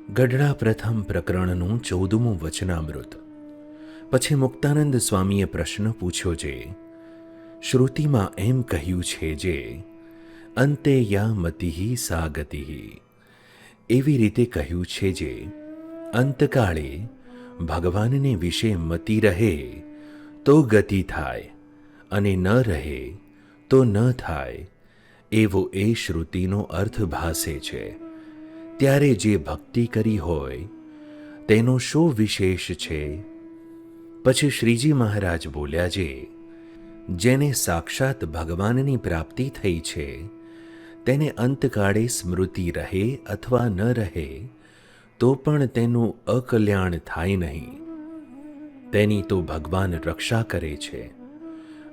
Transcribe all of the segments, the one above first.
ગઢડા પ્રથમ પ્રકરણનું 14મું વચનામૃત. પછી મુક્તાનંદ સ્વામીએ પ્રશ્ન પૂછ્યો છે, શ્રુતિમાં એમ કહ્યું છે જે અંતે યા મતિઃ સા ગતિઃ, એવી રીતે કહ્યું છે જે અંતકાળે ભગવાનને વિશે મતિ રહે તો ગતિ થાય અને ન રહે તો ન થાય, એવો એ શ્રુતિનો અર્થ ભાસે છે. ત્યારે જે ભક્તિ કરી હોય તેનો શો વિશેષ છે? પછી શ્રીજી મહારાજ બોલ્યા છે, જેને સાક્ષાત ભગવાનની પ્રાપ્તિ થઈ છે તેને અંતકાળે સ્મૃતિ રહે અથવા ન રહે તો પણ તેનું અકલ્યાણ થાય નહીં. તેની તો ભગવાન રક્ષા કરે છે.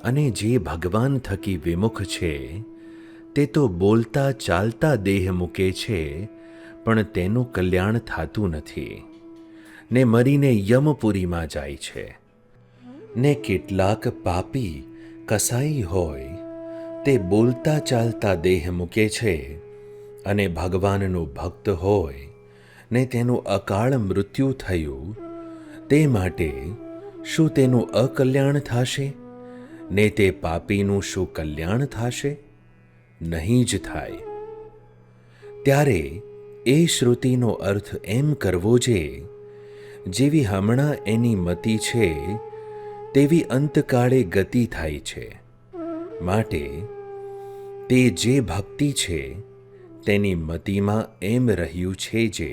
અને જે ભગવાન થકી વિમુખ છે તે તો બોલતા ચાલતા દેહ મૂકે છે, પણ તેનું કલ્યાણ થાતું નથી ને મરીને યમપુરીમાં જાય છે. ને કેટલાક પાપી કસાઈ હોય તે બોલતા ચાલતા દેહ મૂકે છે અને ભગવાનનો ભક્ત હોય ને તેનું અકાળ મૃત્યુ થયું, તે માટે શું તેનું અકલ્યાણ થશે ને તે પાપીનું શું કલ્યાણ થશે? નહીં જ થાય. ત્યારે એ શ્રુતિનો અર્થ એમ કરવો છે, જેવી હમણાં એની મતિ છે તેવી અંતકાળે ગતિ થાય છે. માટે તે જે ભક્તિ છે તેની મતિમાં એમ રહ્યું છે જે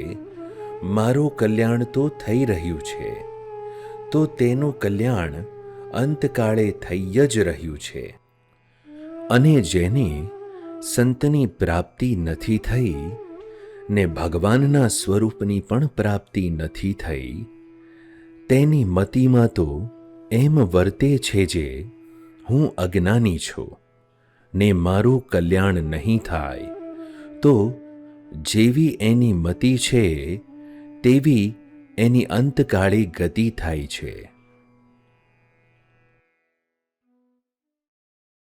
મારું કલ્યાણ તો થઈ રહ્યું છે, તો તેનું કલ્યાણ અંતકાળે થઈ જ રહ્યું છે. અને જેને સંતની પ્રાપ્તિ નથી થઈ ને ભગવાનના સ્વરૂપની પણ પ્રાપ્તિ નથી થઈ, તેની મતિમાં તો એમ વર્તે છે જે હું અજ્ઞાની છું ને મારું કલ્યાણ નહીં થાય, તો જેવી એની મતિ છે તેવી એની અંતકાળે ગતિ થાય છે.